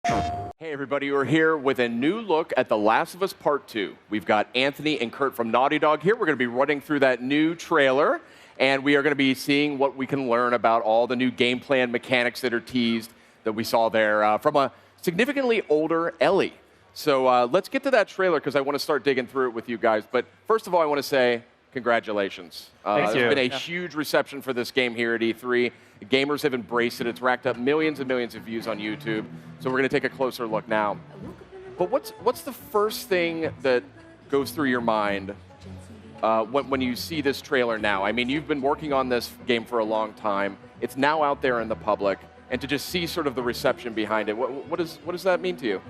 Hey everybody, we're here with a new look at The Last of Us Part 2. We've got Anthony and Kurt from Naughty Dog here. We're going to be running through that new trailer, and we are going to be seeing what we can learn about all the new gameplay and mechanics that are teased that we saw there from a significantly older Ellie. So let's get to that trailer because I want to start digging through it with you guys. But first of all, I want to say congratulations. Thank you. There's been a huge reception for this game here at E3. The gamers have embraced it. It's racked up millions and millions of views on YouTube. So we're going to take a closer look now. But what's the first thing that goes through your mind when you see this trailer now? I mean, you've been working on this game for a long time. It's now out there in the public. And to just see sort of the reception behind it, what does that mean to you?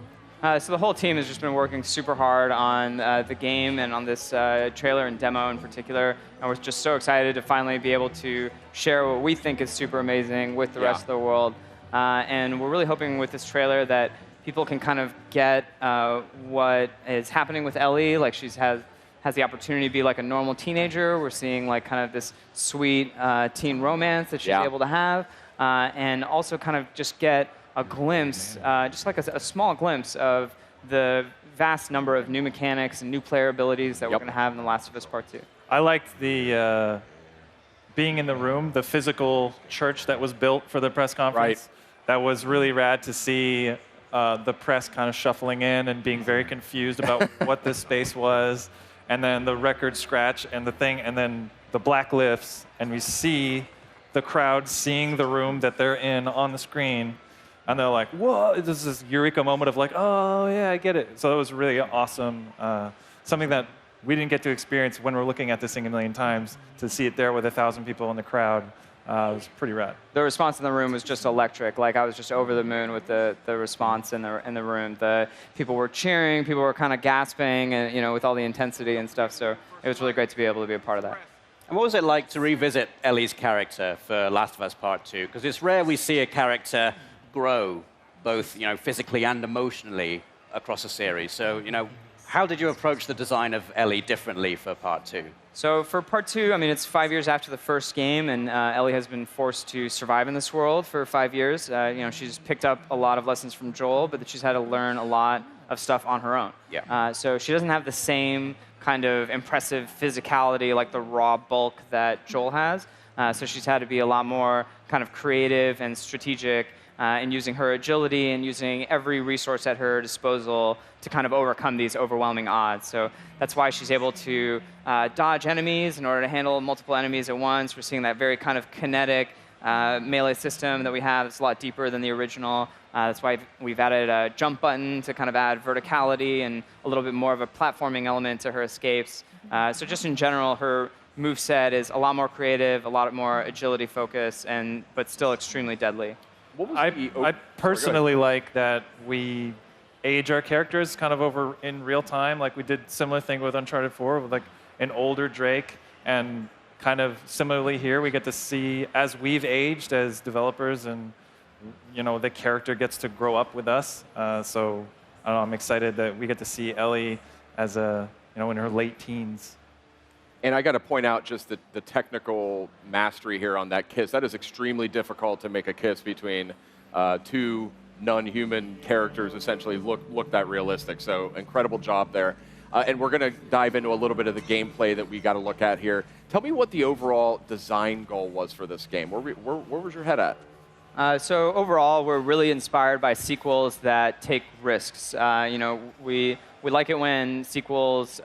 So the whole team has just been working super hard on the game and on this trailer and demo in particular. And we're just so excited to finally be able to share what we think is super amazing with the rest of the world. And we're really hoping with this trailer that people can kind of get what is happening with Ellie. Like has the opportunity to be like a normal teenager. We're seeing like kind of this sweet teen romance that she's able to have. And also kind of just get a glimpse, just like a small glimpse of the vast number of new mechanics and new player abilities that we're going to have in The Last of Us Part 2. I liked the being in the room, the physical church that was built for the press conference. Right. That was really rad to see the press kind of shuffling in and being very confused about what this space was. And then the record scratch and the thing, and then the black lifts, and we see the crowd seeing the room that they're in on the screen. And they're like, whoa, this is this eureka moment of like, oh, yeah, I get it. So it was really awesome. Something that we didn't get to experience when we're looking at this thing a million times. To see it there with 1,000 people in the crowd was pretty rad. The response in the room was just electric. Like, I was just over the moon with the response in the room. The people were cheering, people were kind of gasping, and, with all the intensity and stuff. So it was really great to be able to be a part of that. And what was it like to revisit Ellie's character for Last of Us Part 2? Because it's rare we see a character grow, both physically and emotionally, across a series. So, how did you approach the design of Ellie differently for Part 2? So for Part 2, I mean, it's 5 years after the first game, and Ellie has been forced to survive in this world for 5 years. She's picked up a lot of lessons from Joel, but she's had to learn a lot of stuff on her own. Yeah. So she doesn't have the same kind of impressive physicality like the raw bulk that Joel has. So she's had to be a lot more kind of creative and strategic in using her agility and using every resource at her disposal to kind of overcome these overwhelming odds. So that's why she's able to dodge enemies in order to handle multiple enemies at once. We're seeing that very kind of kinetic melee system that we have. It's a lot deeper than the original. That's why we've added a jump button to kind of add verticality and a little bit more of a platforming element to her escapes. So just in general, her moveset is a lot more creative, a lot more agility focus, but still extremely deadly. I personally like that we age our characters kind of over in real time. Like we did similar thing with Uncharted 4 with like an older Drake, and kind of similarly here we get to see as we've aged as developers, and the character gets to grow up with us. So I don't know, I'm excited that we get to see Ellie as in her late teens. And I got to point out just the technical mastery here on that kiss. That is extremely difficult to make a kiss between two non-human characters, essentially look that realistic. So incredible job there. And we're going to dive into a little bit of the gameplay that we got to look at here. Tell me what the overall design goal was for this game. Where was your head at? So overall, we're really inspired by sequels that take risks. We like it when sequels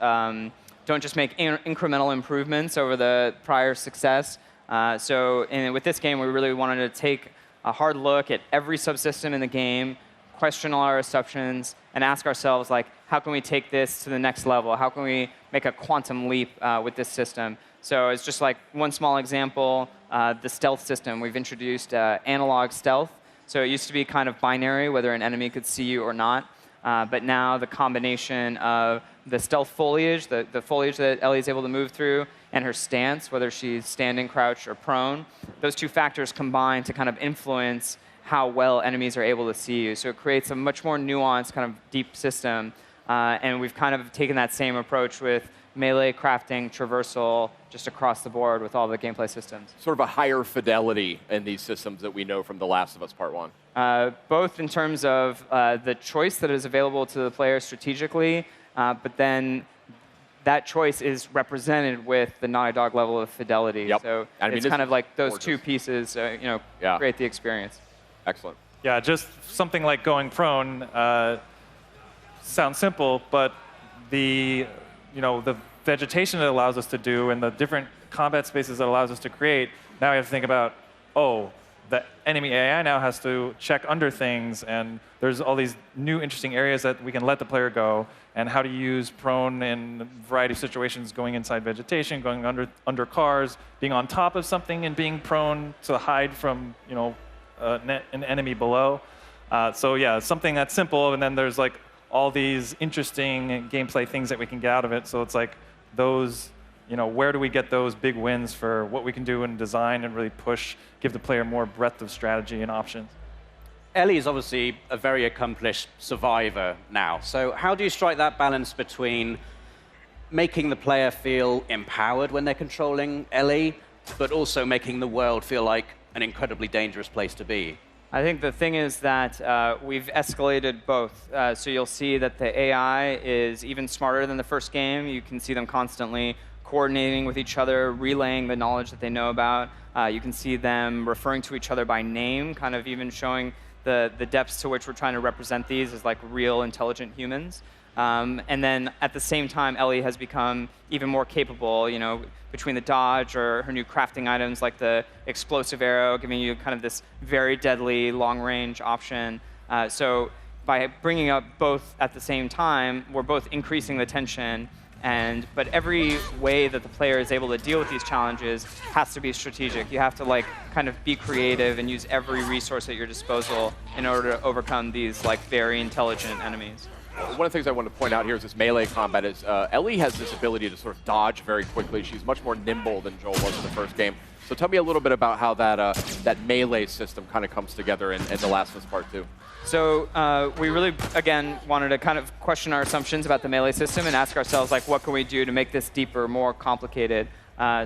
don't just make incremental improvements over the prior success. With this game, we really wanted to take a hard look at every subsystem in the game, question all our assumptions, and ask ourselves, like, how can we take this to the next level? How can we make a quantum leap with this system? So it's just like one small example, the stealth system. We've introduced analog stealth. So it used to be kind of binary, whether an enemy could see you or not. But now the combination of the stealth foliage, the foliage that Ellie is able to move through, and her stance, whether she's standing, crouched, or prone, those two factors combine to kind of influence how well enemies are able to see you. So it creates a much more nuanced, kind of deep system. And we've kind of taken that same approach with melee, crafting, traversal, just across the board with all the gameplay systems. Sort of a higher fidelity in these systems that we know from The Last of Us Part 1. Both in terms of the choice that is available to the player strategically, but then that choice is represented with the Naughty Dog level of fidelity. Yep. So I mean, it's kind of like those gorgeous. two pieces, Yeah. create the experience. Excellent. Yeah, just something like going prone sounds simple, but the vegetation it allows us to do and the different combat spaces it allows us to create, now we have to think about, oh, the enemy AI now has to check under things, and there's all these new interesting areas that we can let the player go, and how to use prone in a variety of situations, going inside vegetation, going under cars, being on top of something and being prone to hide from an enemy below. So yeah, something that's simple, and then there's like all these interesting gameplay things that we can get out of it. So it's like those, where do we get those big wins for what we can do in design and really push, give the player more breadth of strategy and options. Ellie is obviously a very accomplished survivor now. So how do you strike that balance between making the player feel empowered when they're controlling Ellie, but also making the world feel like an incredibly dangerous place to be? I think the thing is that we've escalated both. So you'll see that the AI is even smarter than the first game. You can see them constantly coordinating with each other, relaying the knowledge that they know about. You can see them referring to each other by name, kind of even showing the depths to which we're trying to represent these as like real intelligent humans. And then at the same time, Ellie has become even more capable, between the dodge or her new crafting items like the explosive arrow, giving you kind of this very deadly long-range option. So by bringing up both at the same time, we're both increasing the tension. But every way that the player is able to deal with these challenges has to be strategic. You have to kind of be creative and use every resource at your disposal in order to overcome these very intelligent enemies. One of the things I want to point out here is this melee combat is Ellie has this ability to sort of dodge very quickly. She's much more nimble than Joel was in the first game. So tell me a little bit about how that melee system kind of comes together in The Last of Us Part 2. So we really, again, wanted to kind of question our assumptions about the melee system and ask ourselves, what can we do to make this deeper, more complicated?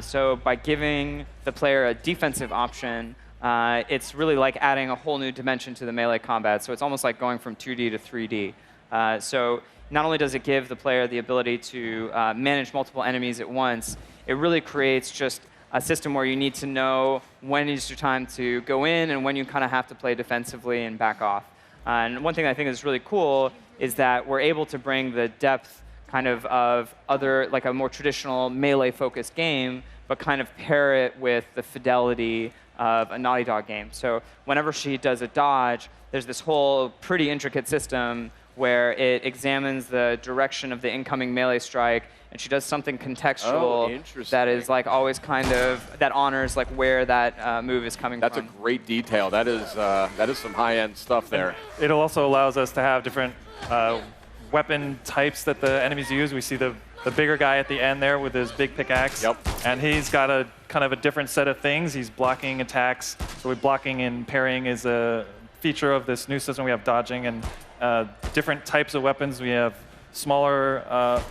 So by giving the player a defensive option, it's really like adding a whole new dimension to the melee combat. So it's almost like going from 2D to 3D. So not only does it give the player the ability to manage multiple enemies at once, it really creates just a system where you need to know when is your time to go in and when you kind of have to play defensively and back off. And one thing I think is really cool is that we're able to bring the depth kind of other, like a more traditional melee-focused game, but kind of pair it with the fidelity of a Naughty Dog game. So whenever she does a dodge, there's this whole pretty intricate system where it examines the direction of the incoming melee strike, and she does something contextual that is always kind of, that honors where that move is coming from. That's a great detail. That is some high-end stuff there. It also allows us to have different weapon types that the enemies use. We see the bigger guy at the end there with his big pickaxe. Yep. And he's got a kind of a different set of things. He's blocking attacks. So blocking and parrying is a feature of this new system. We have dodging and different types of weapons. We have smaller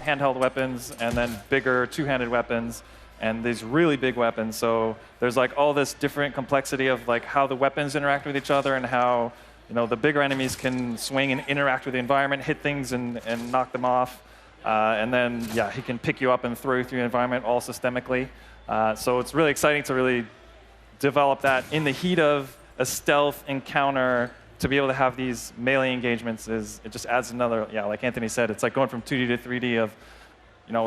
handheld weapons and then bigger two-handed weapons and these really big weapons. So there's all this different complexity of how the weapons interact with each other and how the bigger enemies can swing and interact with the environment, hit things and knock them off. And then, yeah, he can pick you up and throw you through the environment all systemically. So it's really exciting to really develop that in the heat of a stealth encounter. To be able to have these melee engagements it just adds another, yeah, like Anthony said, it's like going from 2D to 3D of,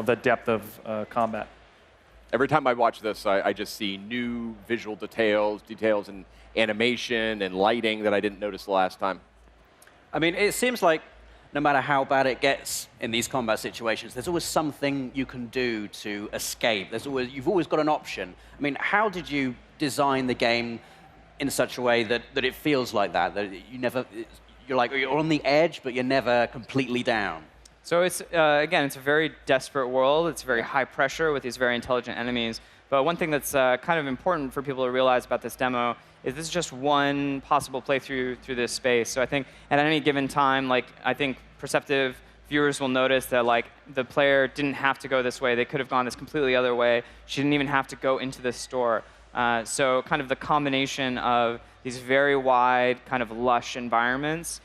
the depth of combat. Every time I watch this, I just see new visual details in animation and lighting that I didn't notice the last time. I mean, it seems like no matter how bad it gets in these combat situations, there's always something you can do to escape. You've always got an option. I mean, how did you design the game in such a way that it feels like that you're on the edge, but you're never completely down? So it's, again, it's a very desperate world. It's very high pressure with these very intelligent enemies. But one thing that's kind of important for people to realize about this demo is this is just one possible playthrough through this space. So I think at any given time, I think Perceptive viewers will notice that like the player didn't have to go this way. They could have gone this completely other way. She didn't even have to go into this store. So kind of the combination of these very wide, kind of lush environments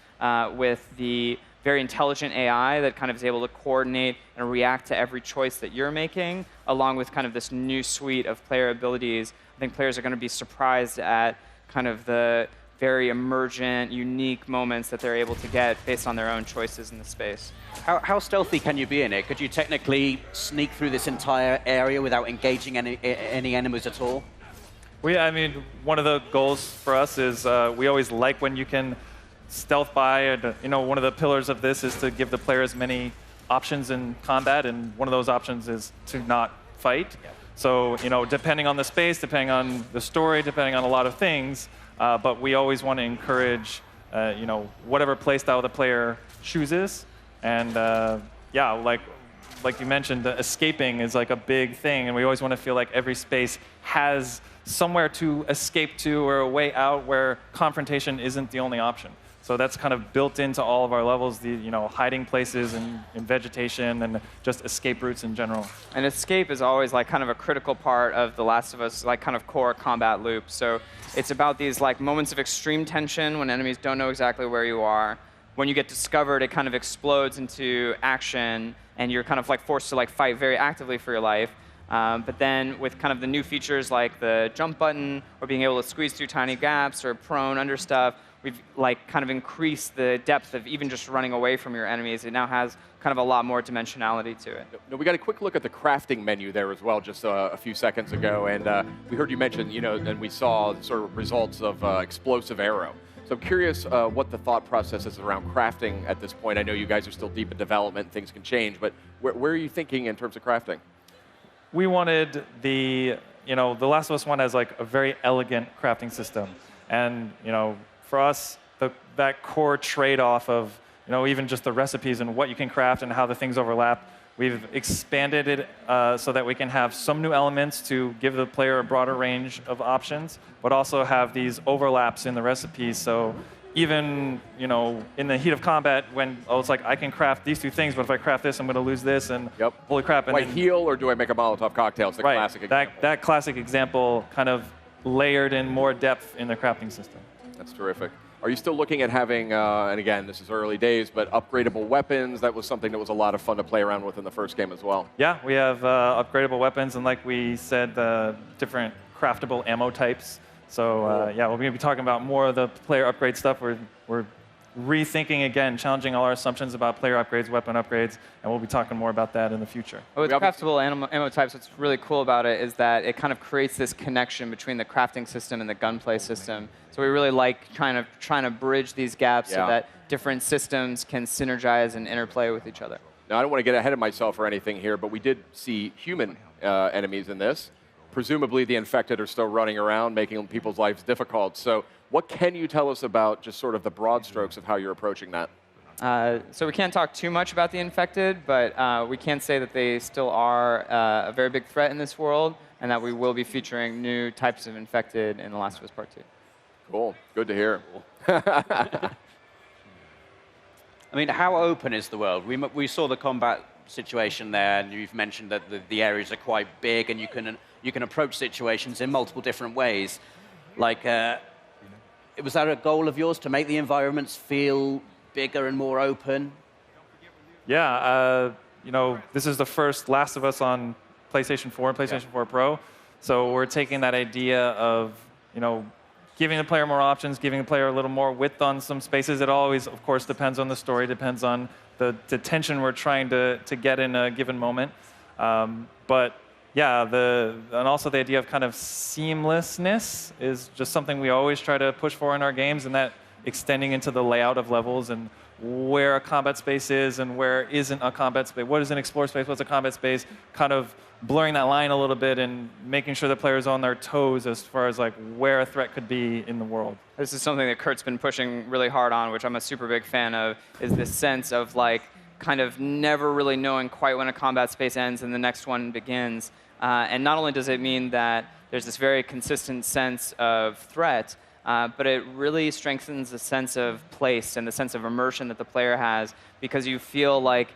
with the very intelligent AI that kind of is able to coordinate and react to every choice that you're making, along with kind of this new suite of player abilities. I think players are going to be surprised at kind of the very emergent, unique moments that they're able to get based on their own choices in the space. How stealthy can you be in it? Could you technically sneak through this entire area without engaging any enemies at all? I mean, one of the goals for us is we always like when you can stealth by. And, one of the pillars of this is to give the player as many options in combat, and one of those options is to not fight. Yeah. So, depending on the space, depending on the story, depending on a lot of things, but we always want to encourage, whatever play style the player chooses. And yeah, like you mentioned, escaping is like a big thing, and we always want to feel like every space has somewhere to escape to or a way out where confrontation isn't the only option. So that's kind of built into all of our levels, the hiding places and vegetation and just escape routes in general. And escape is always like kind of a critical part of The Last of Us, like kind of core combat loop. So it's about these like moments of extreme tension when enemies don't know exactly where you are. When you get discovered, it kind of explodes into action, and you're kind of like forced to like fight very actively for your life. But then with kind of the new features like the jump button or being able to squeeze through tiny gaps or prone under stuff, we've like kind of increased the depth of even just running away from your enemies. It now has kind of a lot more dimensionality to it. No, we got a quick look at the crafting menu there as well just a few seconds ago, and we heard you mention, and we saw sort of results of explosive arrow. So I'm curious what the thought process is around crafting at this point. I know you guys are still deep in development, things can change, but where are you thinking in terms of crafting? We wanted the Last of Us 1 has like a very elegant crafting system. And, for us, that core trade-off of, even just the recipes and what you can craft and how the things overlap, we've expanded it so that we can have some new elements to give the player a broader range of options, but also have these overlaps in the recipes. So even, in the heat of combat, when it's like, I can craft these two things, but if I craft this, I'm going to lose this, and holy crap. Do I heal, or do I make a Molotov cocktail? It's the classic example. That classic example kind of layered in more depth in the crafting system. That's terrific. Are you still looking at having, and again, this is early days, but upgradable weapons? That was something that was a lot of fun to play around with in the first game as well. Yeah, we have upgradable weapons, and like we said, different craftable ammo types. So yeah, we're going to be talking about more of the player upgrade stuff. We're rethinking again, challenging all our assumptions about player upgrades, weapon upgrades, and we'll be talking more about that in the future. With craftable ammo types, what's really cool about it is that it kind of creates this connection between the crafting system and the gunplay system. So we really like trying to bridge these gaps so that different systems can synergize and interplay with each other. Now, I don't want to get ahead of myself or anything here, but we did see human enemies in this. Presumably, the infected are still running around, making people's lives difficult. So what can you tell us about just sort of the broad strokes of how you're approaching that? So we can't talk too much about the infected, but we can say that they still are a very big threat in this world, and that we will be featuring new types of infected in The Last of Us Part 2. Cool. Good to hear. I mean, how open is the world? We saw the combat situation there, and you've mentioned that the areas are quite big, and you can approach situations in multiple different ways. Like, was that a goal of yours, to make the environments feel bigger and more open? Yeah, this is the first Last of Us on PlayStation 4 and PlayStation 4 Pro. So we're taking that idea of, giving the player more options, giving the player a little more width on some spaces. It always, of course, depends on the story, depends on the tension we're trying to get in a given moment. But yeah, and also the idea of kind of seamlessness is just something we always try to push for in our games, and that extending into the layout of levels and where a combat space is and where isn't a combat space. What is an explore space? What's a combat space? Kind of blurring that line a little bit and making sure the player's on their toes as far as like where a threat could be in the world. This is something that Kurt's been pushing really hard on, which I'm a super big fan of, is this sense of like kind of never really knowing quite when a combat space ends and the next one begins. And not only does it mean that there's this very consistent sense of threat, but it really strengthens the sense of place and the sense of immersion that the player has, because you feel like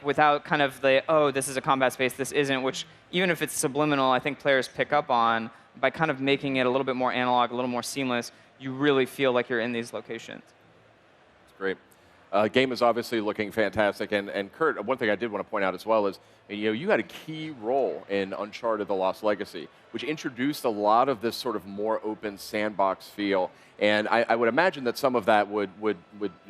without kind of the, oh, this is a combat space, this isn't, which even if it's subliminal, I think players pick up on, by kind of making it a little bit more analog, a little more seamless, you really feel like you're in these locations. That's great. Game is obviously looking fantastic, and Kurt, one thing I did want to point out as well is, you had a key role in Uncharted: The Lost Legacy, which introduced a lot of this sort of more open sandbox feel, and I would imagine that some of that would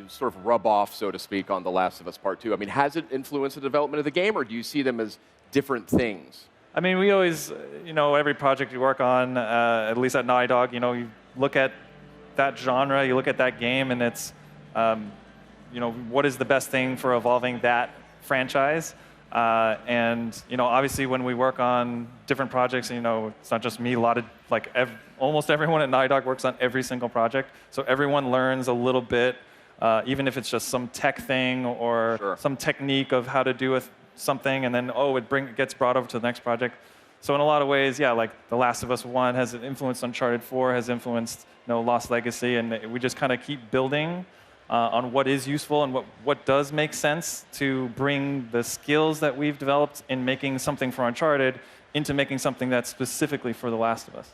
sort of rub off, so to speak, on The Last of Us Part 2. I mean, has it influenced the development of the game, or do you see them as different things? I mean, we always, every project you work on, at least at Naughty Dog, you look at that genre, you look at that game, and it's, what is the best thing for evolving that franchise? And obviously, when we work on different projects, it's not just me. A lot of almost everyone at Naughty Dog works on every single project, so everyone learns a little bit, even if it's just some tech thing or Sure. some technique of how to do something, and then it gets brought over to the next project. So in a lot of ways, yeah, like The Last of Us 1 has influenced Uncharted 4, has influenced Lost Legacy, and we just kind of keep building on what is useful and what does make sense to bring the skills that we've developed in making something for Uncharted into making something that's specifically for The Last of Us.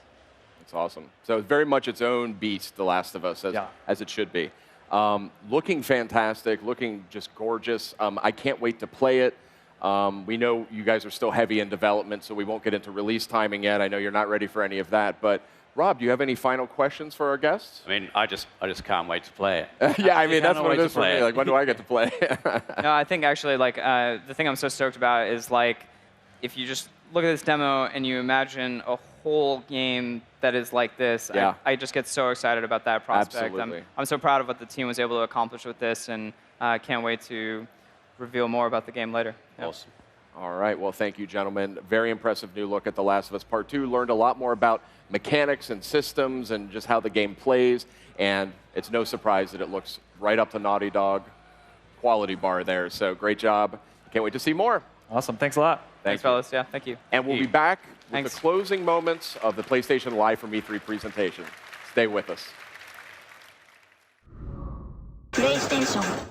That's awesome. So very much its own beast, The Last of Us, as it should be. Looking fantastic, looking just gorgeous. I can't wait to play it. We know you guys are still heavy in development, so we won't get into release timing yet. I know you're not ready for any of that, but Rob, do you have any final questions for our guests? I mean, I just can't wait to play it. Yeah, I mean, that's what it is for me. Like, when do I get to play? No, I think actually, the thing I'm so stoked about is, if you just look at this demo and you imagine a whole game that is like this, Yeah. I just get so excited about that prospect. Absolutely. I'm so proud of what the team was able to accomplish with this, and can't wait to reveal more about the game later. Yeah. Awesome. All right, well, thank you, gentlemen. Very impressive new look at The Last of Us Part 2. Learned a lot more about mechanics and systems and just how the game plays, and it's no surprise that it looks right up to Naughty Dog quality bar there. So great job. Can't wait to see more. Awesome. Thanks a lot. Thanks, fellas. Yeah, thank you. And we'll be back with Thanks. the closing moments of the PlayStation Live from E3 presentation. Stay with us. PlayStation